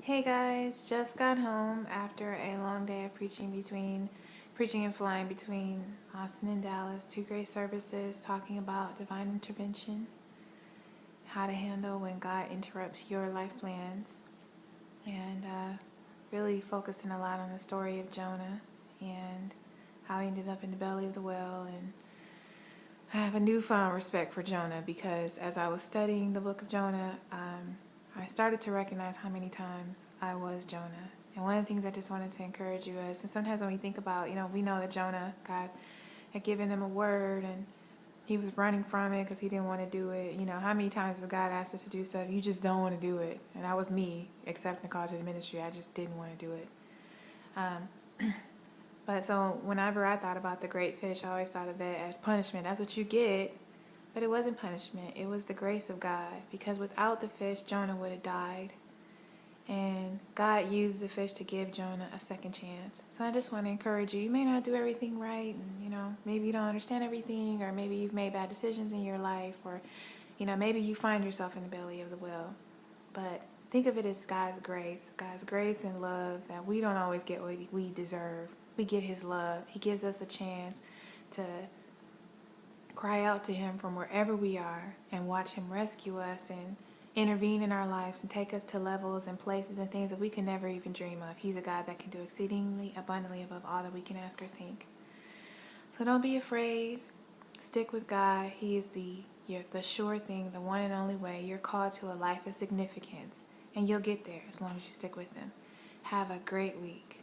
Hey guys, just got home after a long day of preaching and flying between Austin and Dallas. Two great services talking about divine intervention, how to handle when God interrupts your life plans, and really focusing a lot on the story of Jonah and how he ended up in the belly of the whale. And I have a newfound respect for Jonah because as I was studying the book of Jonah, I started to recognize how many times I was Jonah. And one of the things I just wanted to encourage you is, and sometimes when we think about, we know that Jonah, God had given him a word and he was running from it because he didn't want to do it. How many times has God asked us to do stuff, you just don't want to do it? And that was me, accepting the call to the ministry. I just didn't want to do it. But so whenever I thought about the great fish, I always thought of that as punishment. That's what you get. But it wasn't punishment. It was the grace of God. Because without the fish, Jonah would have died. And God used the fish to give Jonah a second chance. So I just want to encourage you. You may not do everything right. And, maybe you don't understand everything. Or maybe you've made bad decisions in your life. Or, maybe you find yourself in the belly of the whale. But think of it as God's grace. God's grace and love that we don't always get what we deserve. We get His love. He gives us a chance to cry out to Him from wherever we are and watch Him rescue us and intervene in our lives and take us to levels and places and things that we can never even dream of. He's a God that can do exceedingly abundantly above all that we can ask or think. So don't be afraid. Stick with God. He is the sure thing, the one and only way. You're called to a life of significance, and you'll get there as long as you stick with Him. Have a great week.